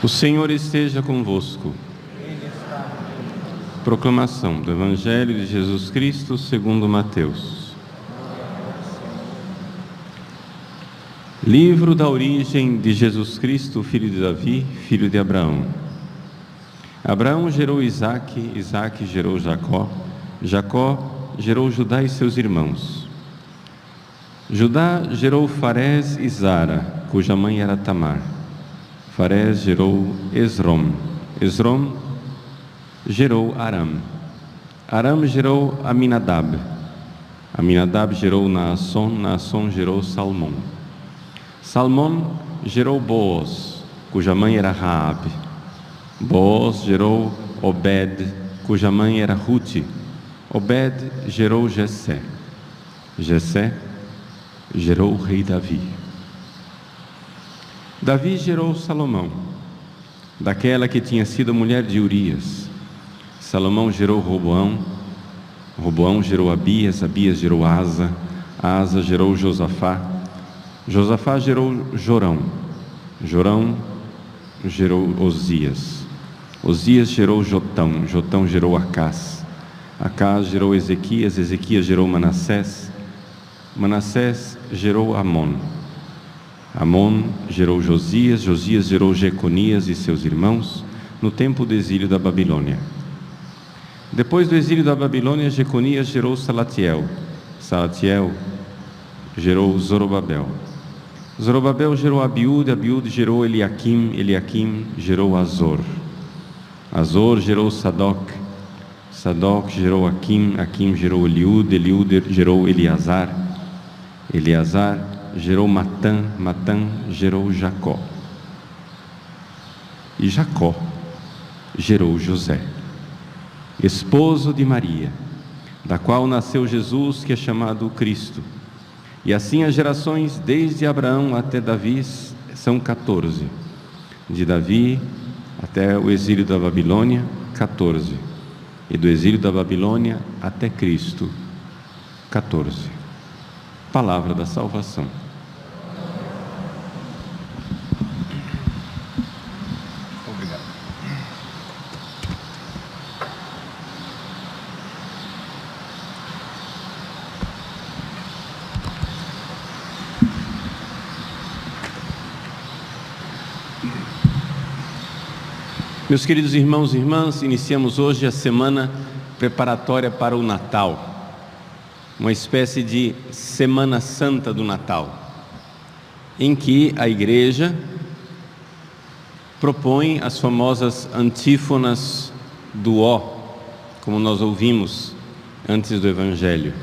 O Senhor esteja convosco. Proclamação do Evangelho de Jesus Cristo segundo Mateus. Livro da origem de Jesus Cristo, filho de Davi, filho de Abraão. Abraão gerou Isaque, Isaque gerou Jacó, Jacó gerou Judá e seus irmãos. Judá gerou Farés e Zara, cuja mãe era Tamar. Farés gerou Esrom, Esrom gerou Aram, Aram gerou Aminadab, Aminadab gerou Naasson, Naasson gerou Salmão. Salmão gerou Booz, cuja mãe era Raabe. Booz gerou Obed, cuja mãe era Rute. Obed gerou Jessé. Jessé gerou o rei Davi. Davi gerou Salomão, daquela que tinha sido mulher de Urias. Salomão gerou Roboão, Roboão gerou Abias, Abias gerou Asa, Asa gerou Josafá, Josafá gerou Jorão, Jorão gerou Osias, Osias gerou Jotão, Jotão gerou Acás, Acás gerou Ezequias, Ezequias gerou Manassés, Manassés gerou Amon, Amon gerou Josias, Josias gerou Jeconias e seus irmãos no tempo do exílio da Babilônia. Depois do exílio da Babilônia, Jeconias gerou Salatiel, Salatiel gerou Zorobabel, Zorobabel gerou Abiúde, Abiúde gerou Eliaquim, Eliaquim gerou Azor, Azor gerou Sadoc, Sadoc gerou Aquim, Aquim gerou Eliúde, Eliúde gerou Eleazar, Eleazar gerou Matã, Matã gerou Jacó, e Jacó gerou José, esposo de Maria, da qual nasceu Jesus, que é chamado Cristo. E assim as gerações desde Abraão até Davi são 14, de Davi até o exílio da Babilônia, 14, e do exílio da Babilônia até Cristo, 14. Palavra da salvação. Obrigado. Meus queridos irmãos e irmãs, iniciamos hoje a semana preparatória para o Natal, uma espécie de Semana Santa do Natal, em que a Igreja propõe as famosas antífonas do Ó, como nós ouvimos antes do Evangelho.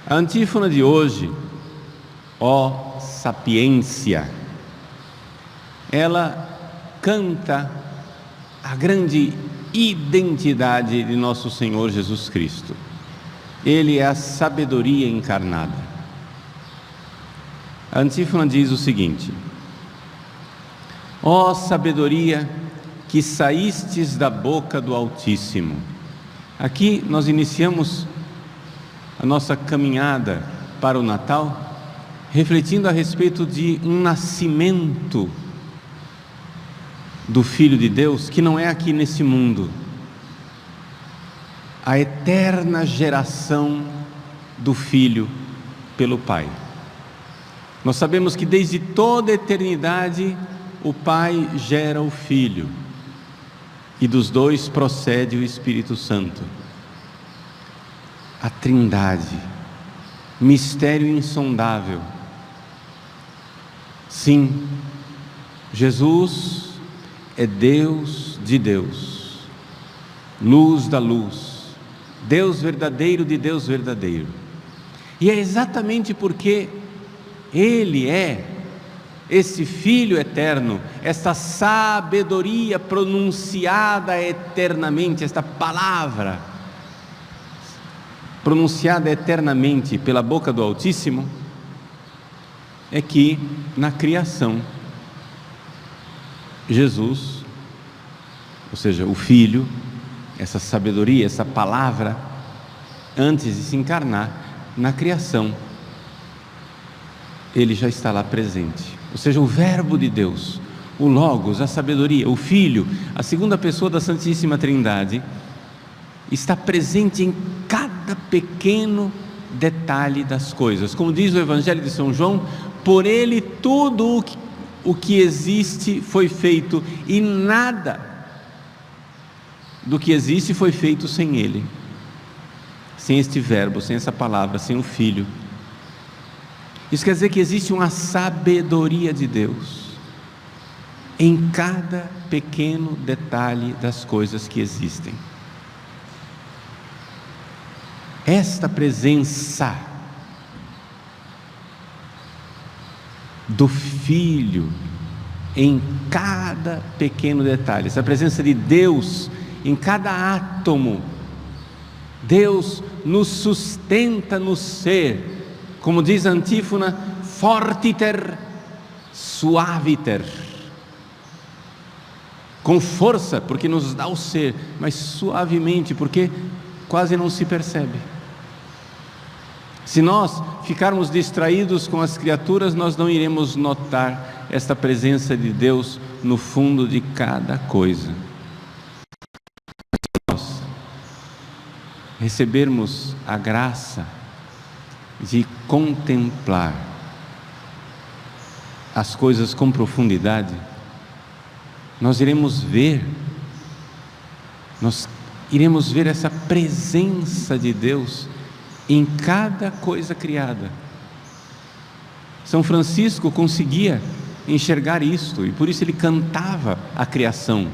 A antífona de hoje, ó sapiência, ela canta a grande identidade de nosso Senhor Jesus Cristo. Ele é a sabedoria encarnada. A antífona diz o seguinte: ó sabedoria que saístes da boca do Altíssimo. Aqui nós iniciamos a nossa caminhada para o Natal, refletindo a respeito de um nascimento do Filho de Deus, que não é aqui nesse mundo, a eterna geração do Filho pelo Pai. Nós sabemos que desde toda a eternidade o Pai gera o Filho, e dos dois procede o Espírito Santo. A Trindade, mistério insondável. Sim, Jesus é Deus de Deus, luz da luz, Deus verdadeiro de Deus verdadeiro. E é exatamente porque Ele é esse Filho eterno, essa sabedoria pronunciada eternamente, esta palavra pronunciada eternamente pela boca do Altíssimo, é que na criação Jesus, ou seja, o Filho, essa sabedoria, essa palavra, antes de se encarnar na criação, Ele já está lá presente. Ou seja, o Verbo de Deus, o Logos, a sabedoria, o Filho, a segunda pessoa da Santíssima Trindade, está presente em cada pequeno detalhe das coisas. Como diz o Evangelho de São João, por Ele tudo o que existe foi feito, e nada do que existe foi feito sem Ele, sem este verbo, sem essa palavra, sem o Filho. Isso quer dizer que existe uma sabedoria de Deus em cada pequeno detalhe das coisas que existem. Esta presença do Filho em cada pequeno detalhe, essa presença de Deus em cada átomo, Deus nos sustenta no ser, como diz a antífona, fortiter suaviter, com força, porque nos dá o ser, mas suavemente, porque quase não se percebe. Se nós ficarmos distraídos com as criaturas, nós não iremos notar esta presença de Deus no fundo de cada coisa. Se nós recebermos a graça de contemplar as coisas com profundidade, nós iremos ver essa presença de Deus em cada coisa criada. São Francisco conseguia enxergar isto, e por isso ele cantava a criação,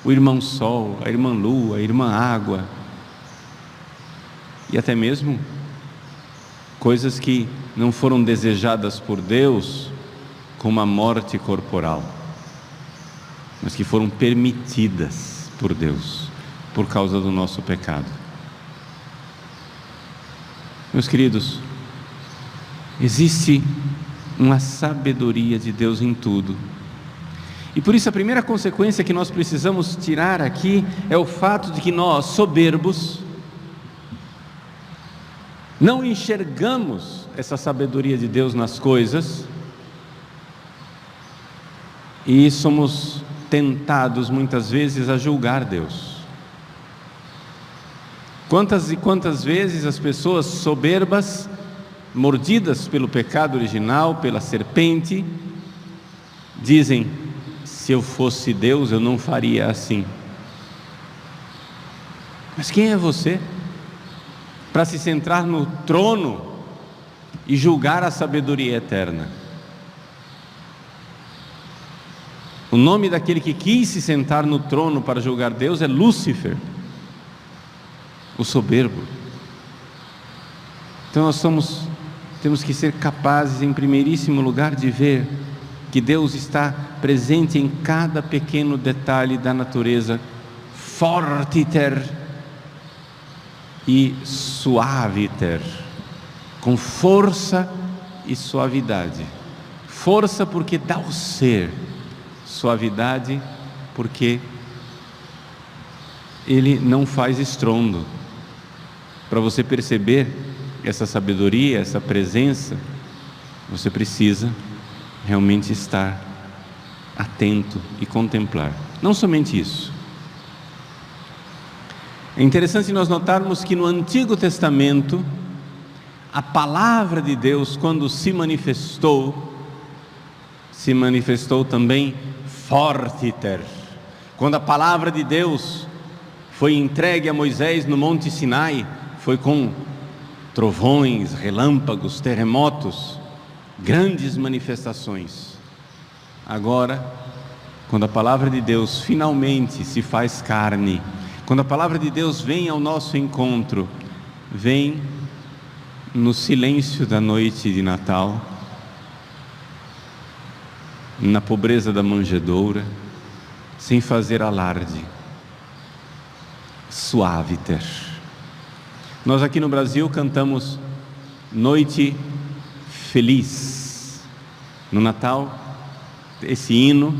o irmão Sol, a irmã Lua, a irmã Água, e até mesmo coisas que não foram desejadas por Deus, como a morte corporal, mas que foram permitidas por Deus, por causa do nosso pecado. Meus queridos, existe uma sabedoria de Deus em tudo, e por isso a primeira consequência que nós precisamos tirar aqui é o fato de que nós, soberbos, não enxergamos essa sabedoria de Deus nas coisas, e somos tentados muitas vezes a julgar Deus. Quantas e quantas vezes as pessoas soberbas, mordidas pelo pecado original, pela serpente, dizem: se eu fosse Deus eu não faria assim. Mas quem é você para se sentar no trono e julgar a sabedoria eterna? O nome daquele que quis se sentar no trono para julgar Deus é Lúcifer, o soberbo. Então nós temos que ser capazes, em primeiríssimo lugar, de ver que Deus está presente em cada pequeno detalhe da natureza, fortiter e suaviter, com força e suavidade. Força porque dá o ser, suavidade porque Ele não faz estrondo. Para você perceber essa sabedoria, essa presença, você precisa realmente estar atento e contemplar. Não somente isso. É interessante nós notarmos que no Antigo Testamento, a palavra de Deus, quando se manifestou também fortiter. Quando a palavra de Deus foi entregue a Moisés no Monte Sinai, foi com trovões, relâmpagos, terremotos, grandes manifestações. Agora, quando a palavra de Deus finalmente se faz carne, quando a palavra de Deus vem ao nosso encontro, vem no silêncio da noite de Natal, na pobreza da manjedoura, sem fazer alarde, suaviter. Nós aqui no Brasil cantamos Noite Feliz. No Natal, esse hino,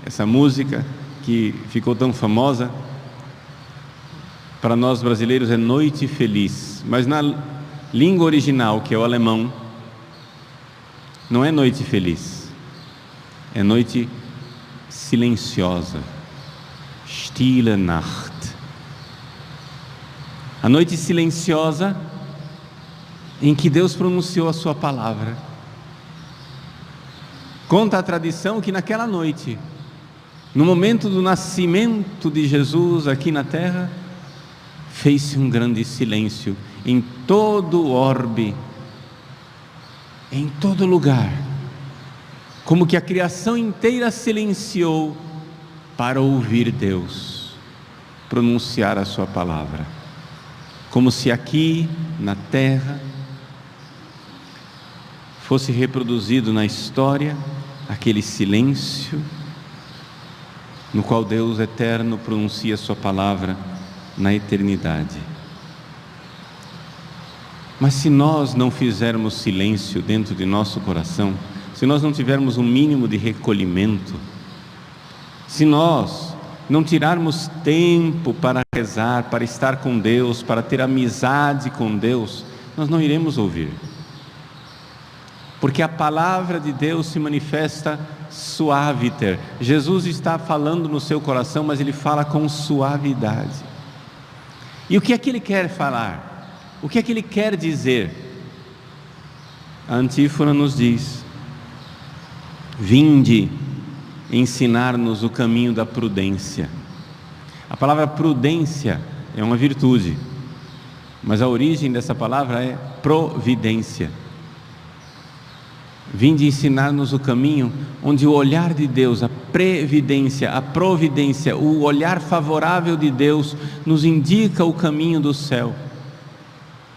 essa música que ficou tão famosa, para nós brasileiros é Noite Feliz, mas na língua original, que é o alemão, não é Noite Feliz, é Noite silenciosa, Stille Nacht. A noite silenciosa em que Deus pronunciou a sua palavra. Conta a tradição que naquela noite, no momento do nascimento de Jesus aqui na terra, fez-se um grande silêncio em todo o orbe, em todo lugar, como que a criação inteira silenciou para ouvir Deus pronunciar a sua palavra, como se aqui na terra fosse reproduzido na história aquele silêncio no qual Deus eterno pronuncia a sua palavra na eternidade. Mas se nós não fizermos silêncio dentro de nosso coração, se nós não tivermos um mínimo de recolhimento, se nós não tirarmos tempo para rezar, para estar com Deus, para ter amizade com Deus, nós não iremos ouvir. Porque a palavra de Deus se manifesta suaviter. Jesus está falando no seu coração, mas Ele fala com suavidade. E o que é que Ele quer falar? O que é que Ele quer dizer? A antífona nos diz: vinde ensinar-nos o caminho da prudência. A palavra prudência é uma virtude, mas a origem dessa palavra é providência. Vinde ensinar-nos o caminho onde o olhar de Deus, a previdência, a providência, o olhar favorável de Deus nos indica o caminho do céu.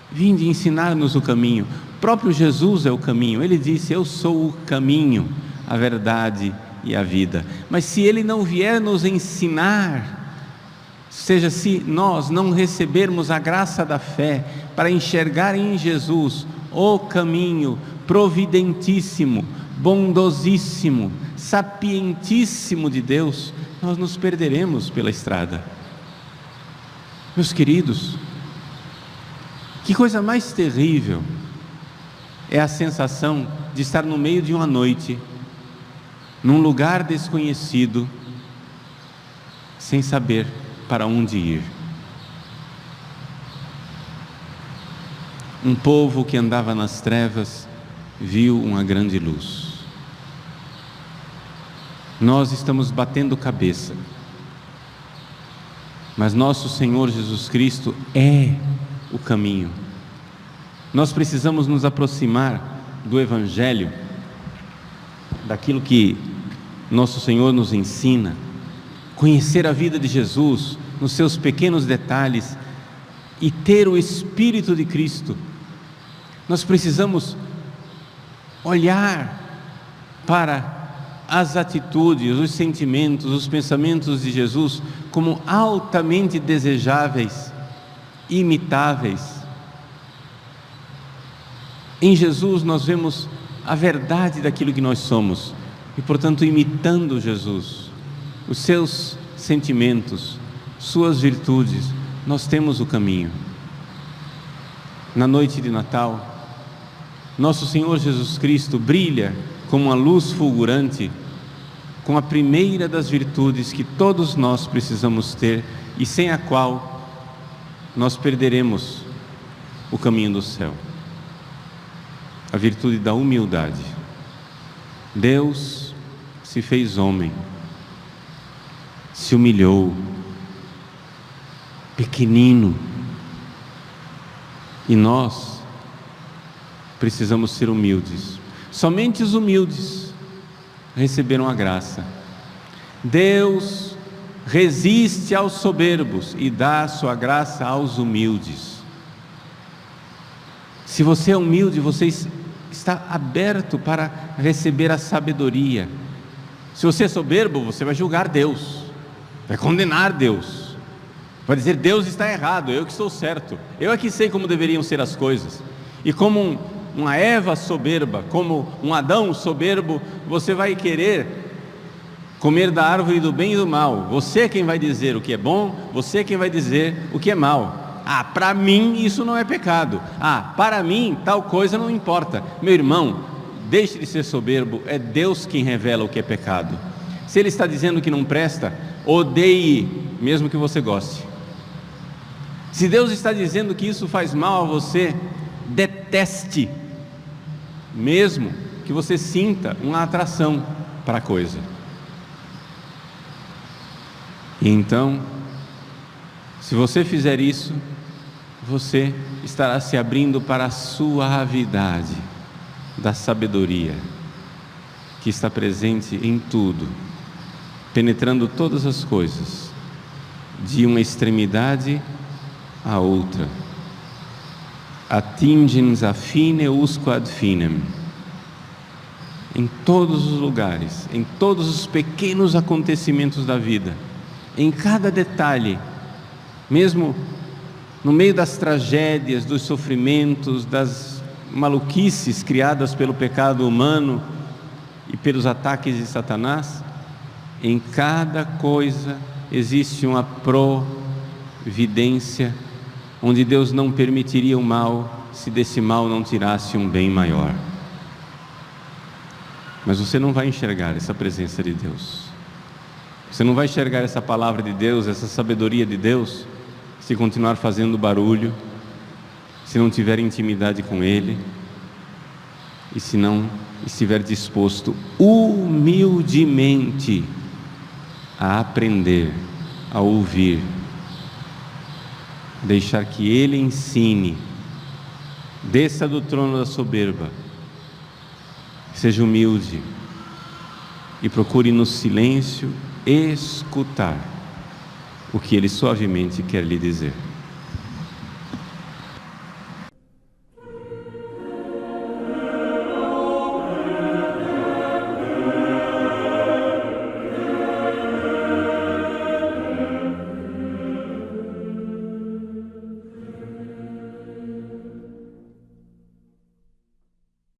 Vinde ensinar-nos o caminho. O próprio Jesus é o caminho. Ele disse: eu sou o caminho, a verdade e a vida. Mas se Ele não vier nos ensinar, seja, se nós não recebermos a graça da fé para enxergar em Jesus o caminho providentíssimo, bondosíssimo, sapientíssimo de Deus, nós nos perderemos pela estrada. Meus queridos, que coisa mais terrível é a sensação de estar no meio de uma noite, num lugar desconhecido, sem saber para onde ir. Um povo que andava nas trevas viu uma grande luz. Nós estamos batendo cabeça, mas nosso Senhor Jesus Cristo é o caminho. Nós precisamos nos aproximar do Evangelho, daquilo que nosso Senhor nos ensina, conhecer a vida de Jesus nos seus pequenos detalhes e ter o Espírito de Cristo. Nós precisamos olhar para as atitudes, os sentimentos, os pensamentos de Jesus como altamente desejáveis, imitáveis. Em Jesus nós vemos a verdade daquilo que nós somos e, portanto, imitando Jesus, os seus sentimentos, suas virtudes, nós temos o caminho. Na noite de Natal, nosso Senhor Jesus Cristo brilha como uma luz fulgurante, com a primeira das virtudes que todos nós precisamos ter e sem a qual nós perderemos o caminho do céu: a virtude da humildade. Deus se fez homem, se humilhou, pequenino, e nós precisamos ser humildes. Somente os humildes receberam a graça. Deus resiste aos soberbos e dá a sua graça aos humildes. Se você é humilde, você está aberto para receber a sabedoria. Se você é soberbo, você vai julgar Deus, vai condenar Deus, vai dizer: Deus está errado, eu que estou certo, eu é que sei como deveriam ser as coisas. E como uma Eva soberba, como um Adão soberbo, você vai querer comer da árvore do bem e do mal. Você é quem vai dizer o que é bom, você é quem vai dizer o que é mal. Ah, para mim isso não é pecado. Ah, para mim tal coisa não importa. Meu irmão, deixe de ser soberbo, é Deus quem revela o que é pecado. Se Ele está dizendo que não presta, odeie, mesmo que você goste. Se Deus está dizendo que isso faz mal a você, deteste, mesmo que você sinta uma atração para a coisa. E então, se você fizer isso, você estará se abrindo para a suavidade da sabedoria que está presente em tudo, penetrando todas as coisas, de uma extremidade a outra. Attingens a fine usque ad finem. Em todos os lugares, em todos os pequenos acontecimentos da vida, em cada detalhe, mesmo no meio das tragédias, dos sofrimentos, das maluquices criadas pelo pecado humano e pelos ataques de Satanás, em cada coisa existe uma providência, onde Deus não permitiria o mal, se desse mal não tirasse um bem maior. Mas você não vai enxergar essa presença de Deus, você não vai enxergar essa palavra de Deus, essa sabedoria de Deus, se continuar fazendo barulho, se não tiver intimidade com Ele, e se não estiver disposto humildemente a aprender, a ouvir, deixar que Ele ensine, desça do trono da soberba, seja humilde e procure no silêncio escutar o que Ele suavemente quer lhe dizer.